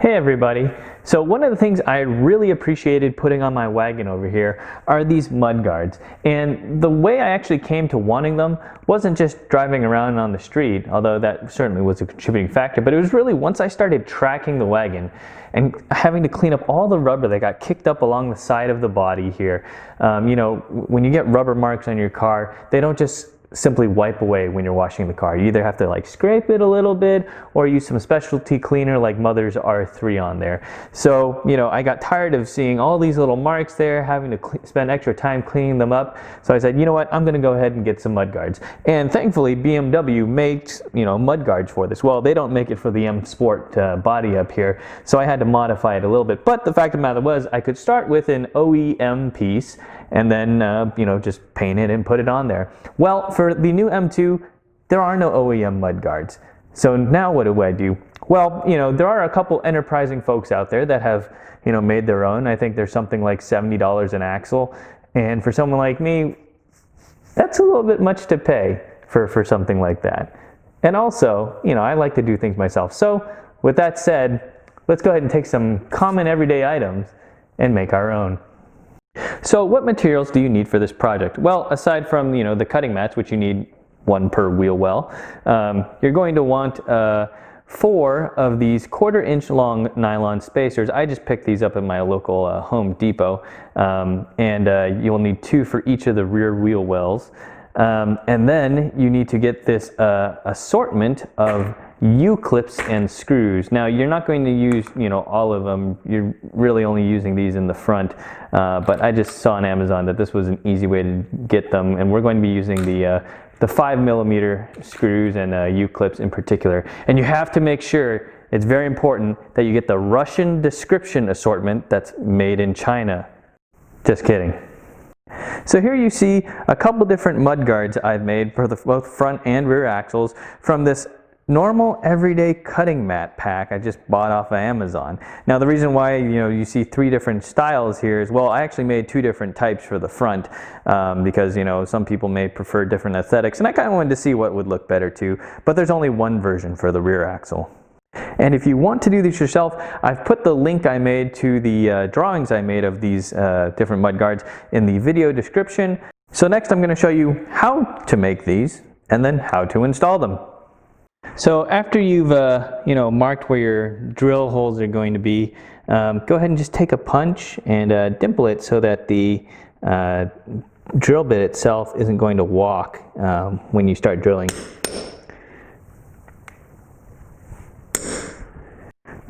Hey everybody! So one of the things I really appreciated putting on my wagon over here are these mud guards. And the way I actually came to wanting them wasn't just driving around on the street, although that certainly was a contributing factor, but it was really once I started tracking the wagon and having to clean up all the rubber that got kicked up along the side of the body here. When you get rubber marks on your car, they don't just simply wipe away when you're washing the car. You either have to like scrape it a little bit or use some specialty cleaner like Mother's R3 on there. So, I got tired of seeing all these little marks there, having to spend extra time cleaning them up. So I said, you know what, I'm going to go ahead and get some mud guards. And thankfully, BMW makes, mud guards for this. Well, they don't make it for the M Sport body up here, so I had to modify it a little bit. But the fact of the matter was, I could start with an OEM piece and then, just paint it and put it on there. Well, for the new M2, there are no OEM mud guards. So now what do I do? Well, there are a couple enterprising folks out there that have, made their own. I think there's something like $70 an axle. And for someone like me, that's a little bit much to pay for something like that. And also, I like to do things myself. So with that said, let's go ahead and take some common everyday items and make our own. So what materials do you need for this project? Well, aside from the cutting mats, which you need one per wheel well, you're going to want 4 of these 1/4 inch long nylon spacers. I just picked these up at my local Home Depot, and you'll need 2 for each of the rear wheel wells. And then you need to get this assortment of U-clips and screws. Now you're not going to use all of them. You're really only using these in the front, but I just saw on Amazon that this was an easy way to get them, and we're going to be using the 5mm screws and U-clips in particular. And you have to make sure, it's very important, that you get the Russian description assortment that's made in China. Just kidding. So here you see a couple different mud guards I've made for both front and rear axles from this normal everyday cutting mat pack I just bought off of Amazon. Now the reason why you see 3 different styles here is, well, I actually made 2 different types for the front because some people may prefer different aesthetics, and I kind of wanted to see what would look better too, but there's only one version for the rear axle. And if you want to do this yourself, I've put the link I made to the drawings I made of these different mud guards in the video description. So next I'm going to show you how to make these and then how to install them. So after you've marked where your drill holes are going to be, go ahead and just take a punch and dimple it so that the drill bit itself isn't going to walk when you start drilling.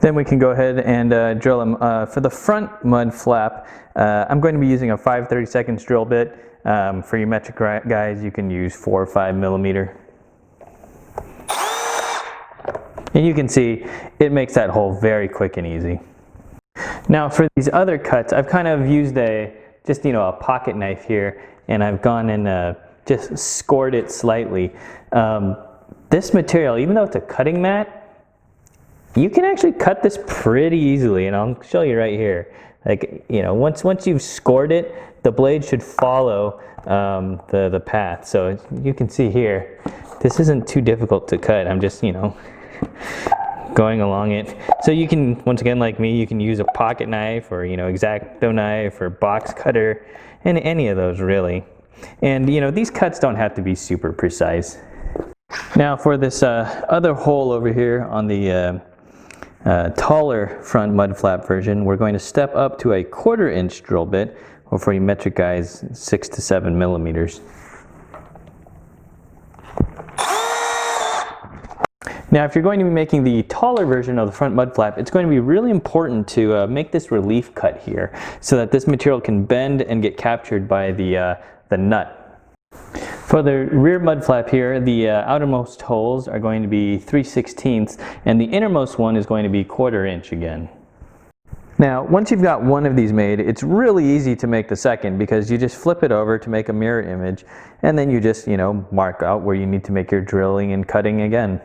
Then we can go ahead and drill them. For the front mud flap, I'm going to be using a 5/32 drill bit. For your metric guys, you can use 4 or 5mm. And you can see it makes that hole very quick and easy. Now for these other cuts, I've kind of used a pocket knife here, and I've gone and just scored it slightly. This material, even though it's a cutting mat, you can actually cut this pretty easily, and I'll show you right here. Like, once you've scored it, the blade should follow the path. So you can see here, this isn't too difficult to cut. I'm just, going along it. So you can, once again, like me, you can use a pocket knife or, X-Acto knife or box cutter, and any of those really. And, these cuts don't have to be super precise. Now for this other hole over here on the taller front mud flap version, we're going to step up to a 1/4 inch drill bit, or for you metric guys, 6 to 7mm. Now if you're going to be making the taller version of the front mud flap, it's going to be really important to make this relief cut here so that this material can bend and get captured by the nut. For the rear mud flap here, the outermost holes are going to be 3/16, and the innermost one is going to be 1/4 inch again. Now, once you've got one of these made, it's really easy to make the second because you just flip it over to make a mirror image, and then you just, mark out where you need to make your drilling and cutting again.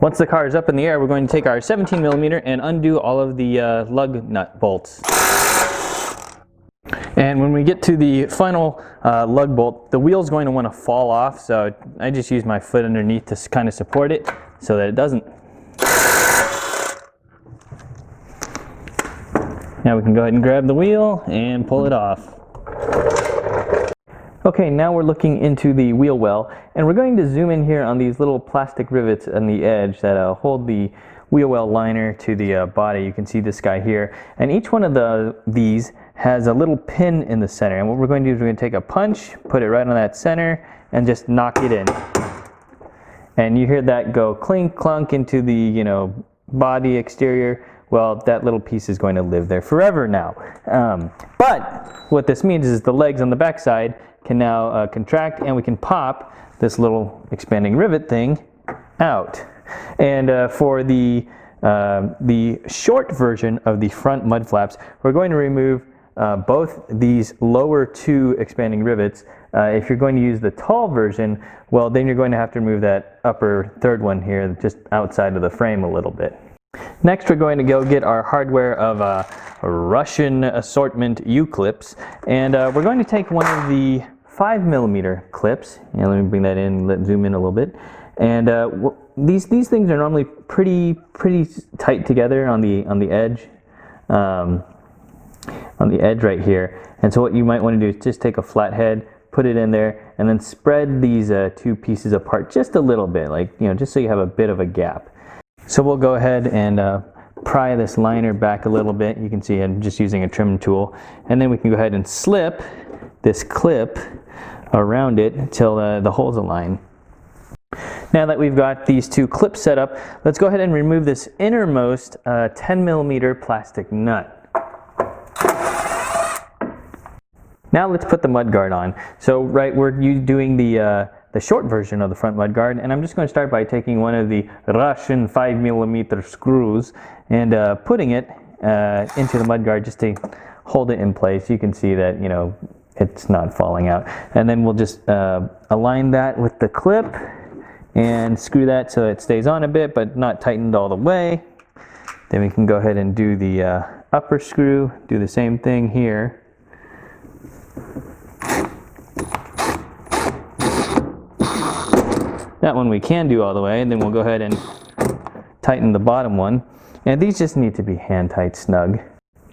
Once the car is up in the air, we're going to take our 17mm and undo all of the lug nut bolts. And when we get to the final lug bolt, the wheel's going to want to fall off, so I just use my foot underneath to kind of support it so that it doesn't. Now we can go ahead and grab the wheel and pull it off. Okay, now we're looking into the wheel well, and we're going to zoom in here on these little plastic rivets on the edge that hold the wheel well liner to the body. You can see this guy here, and each one of these has a little pin in the center, and what we're going to do is we're going to take a punch, put it right on that center, and just knock it in. And you hear that go clink clunk into the body exterior. Well, that little piece is going to live there forever now. But what this means is the legs on the back side can now contract, and we can pop this little expanding rivet thing out. And for the short version of the front mud flaps, we're going to remove both these lower two expanding rivets. If you're going to use the tall version, well, then you're going to have to remove that upper third one here, just outside of the frame a little bit. Next, we're going to go get our hardware of Russian assortment U-clips, and we're going to take one of the 5mm clips. Let me bring that in, zoom in a little bit. And these things are normally pretty tight together on the edge, right here. And so what you might want to do is just take a flat head, put it in there, and then spread these two pieces apart just a little bit, just so you have a bit of a gap. So we'll go ahead and pry this liner back a little bit. You can see I'm just using a trim tool, and then we can go ahead and slip this clip around it until the holes align. Now that we've got these two clips set up, let's go ahead and remove this innermost 10mm plastic nut. Now let's put the mudguard on. So we're doing the short version of the front mudguard, and I'm just going to start by taking one of the Russian 5mm screws and putting it into the mudguard just to hold it in place. You can see that it's not falling out, and then we'll just align that with the clip and screw that so it stays on a bit but not tightened all the way. Then we can go ahead and do the upper screw, do the same thing here. That one we can do all the way, and then we'll go ahead and tighten the bottom one. And these just need to be hand tight snug.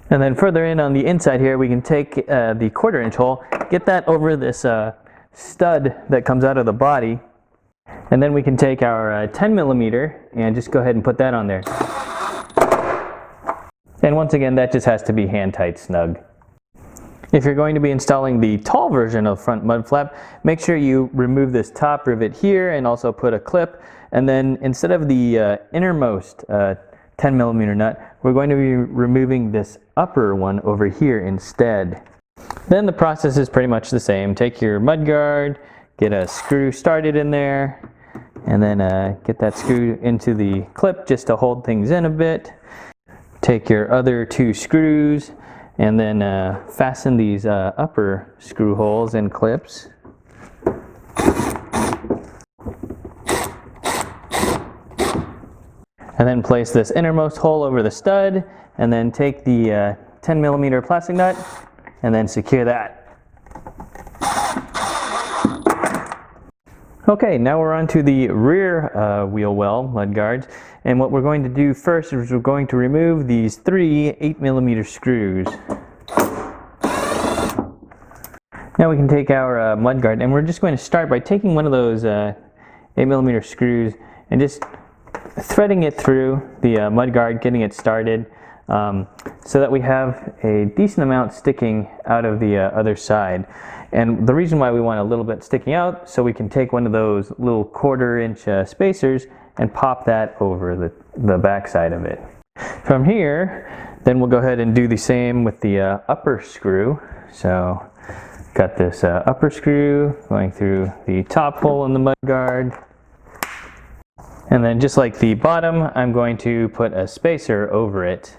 And then further in on the inside here, we can take the 1/4" hole, get that over this stud that comes out of the body, and then we can take our 10mm and just go ahead and put that on there. And once again, that just has to be hand tight snug. If you're going to be installing the tall version of front mud flap, make sure you remove this top rivet here and also put a clip. And then instead of the innermost 10mm nut, we're going to be removing this upper one over here instead. Then the process is pretty much the same. Take your mudguard, get a screw started in there, and then get that screw into the clip just to hold things in a bit. Take your other two screws, and then fasten these upper screw holes and clips. And then place this innermost hole over the stud, and then take the 10mm plastic nut and then secure that. Okay, now we're on to the rear wheel well mudguards, and what we're going to do first is we're going to remove these 3 8mm screws. Now we can take our mudguard, and we're just going to start by taking one of those 8mm screws and just threading it through the mudguard, getting it started, so that we have a decent amount sticking out of the other side. And the reason why we want a little bit sticking out, so we can take one of those little 1/4" spacers and pop that over the back side of it. From here, then we'll go ahead and do the same with the upper screw. So got this upper screw going through the top hole in the mudguard. And then just like the bottom, I'm going to put a spacer over it.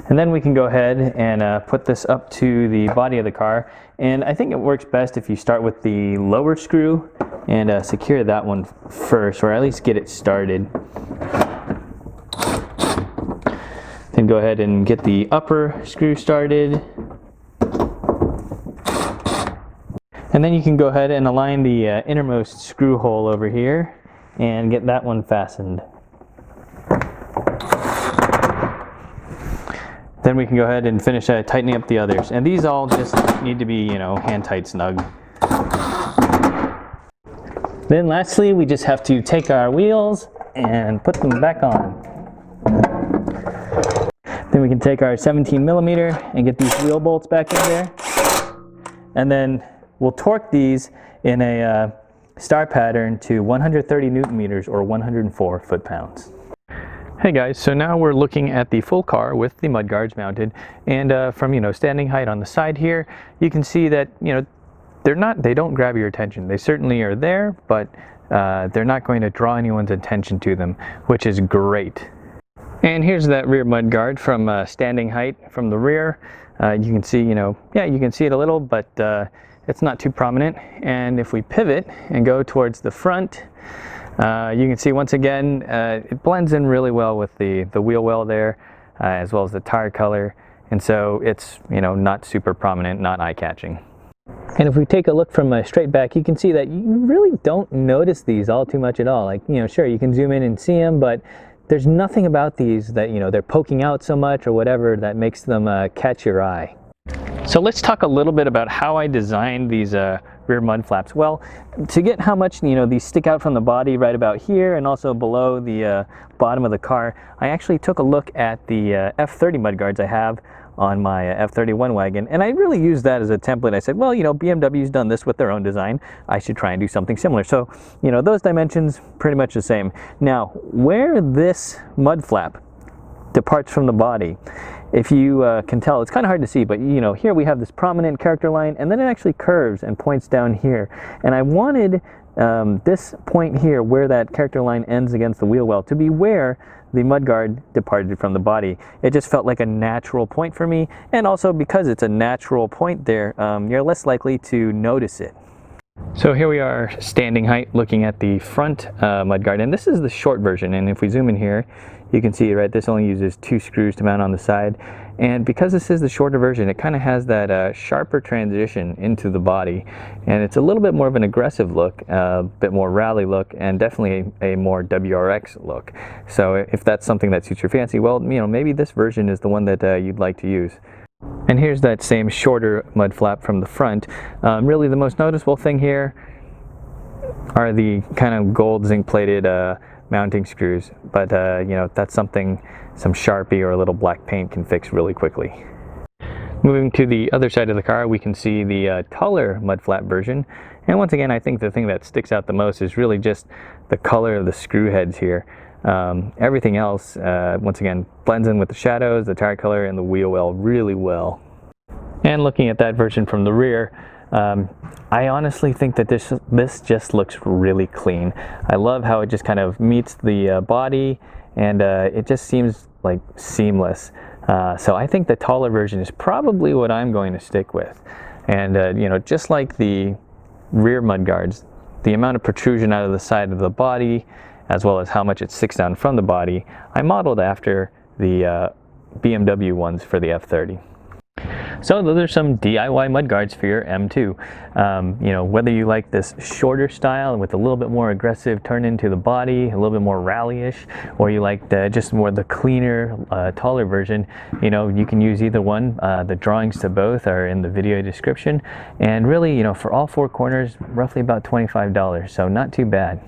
And then we can go ahead and put this up to the body of the car. And I think it works best if you start with the lower screw and secure that one first, or at least get it started. Then go ahead and get the upper screw started. And then you can go ahead and align the innermost screw hole over here and get that one fastened. then we can go ahead and finish tightening up the others. And these all just need to be, you know, hand tight snug. Then lastly, we just have to take our wheels and put them back on. Then we can take our 17mm and get these wheel bolts back in there. And then we'll torque these in a star pattern to 130 Newton meters or 104 foot-pounds. Hey guys, so now we're looking at the full car with the mudguards mounted, and from, you know, standing height on the side here, you can see that, you know, they don't grab your attention. They certainly are there, but they're not going to draw anyone's attention to them, which is great. And here's that rear mudguard from standing height from the rear. You can see, you know, yeah, you can see it a little, but it's not too prominent. And if we pivot and go towards the front, you can see once again, it blends in really well with the wheel well there, as well as the tire color. And so it's, you know, not super prominent, not eye-catching. And if we take a look from straight back, you can see that you really don't notice these all too much at all. Like, you know, sure, you can zoom in and see them, but there's nothing about these that, you know, they're poking out so much or whatever that makes them catch your eye. So let's talk a little bit about how I designed these rear mud flaps. Well, to get how much, you know, these stick out from the body right about here and also below the bottom of the car, I actually took a look at the F30 mudguards I have on my F31 wagon, and I really used that as a template. I said, well, you know, BMW's done this with their own design. I should try and do something similar. So, you know, those dimensions pretty much the same. Now, where this mud flap departs from the body, if you can tell, it's kind of hard to see, but, you know, here we have this prominent character line, and then it actually curves and points down here. And I wanted this point here, where that character line ends against the wheel well, to be where the mudguard departed from the body. It just felt like a natural point for me, and also because it's a natural point there, you're less likely to notice it. So here we are standing height looking at the front mudguard, and this is the short version. And if we zoom in here, you can see, right, this only uses 2 screws to mount on the side. And because this is the shorter version, it kind of has that sharper transition into the body, and it's a little bit more of an aggressive look, a bit more rally look, and definitely a more WRX look. So if that's something that suits your fancy, well, you know, maybe this version is the one that you'd like to use. And here's that same shorter mud flap from the front. Really the most noticeable thing here are the kind of gold zinc plated mounting screws, but you know, that's something some Sharpie or a little black paint can fix really quickly. Moving to the other side of the car, we can see the taller mud flap version, and once again, I think the thing that sticks out the most is really just the color of the screw heads here. Everything else, once again, blends in with the shadows, the tire color, and the wheel well really well. And looking at that version from the rear, I honestly think that this just looks really clean. I love how it just kind of meets the body, and it just seems like seamless. So I think the taller version is probably what I'm going to stick with. And you know, just like the rear mudguards, the amount of protrusion out of the side of the body, as well as how much it sticks down from the body, I modeled after the BMW ones for the F30. So those are some DIY mudguards for your M2. You know, whether you like this shorter style with a little bit more aggressive turn into the body, a little bit more rally-ish, or you like just more the cleaner, taller version, you know, you can use either one. The drawings to both are in the video description. And really, you know, for all 4 corners, roughly about $25, so not too bad.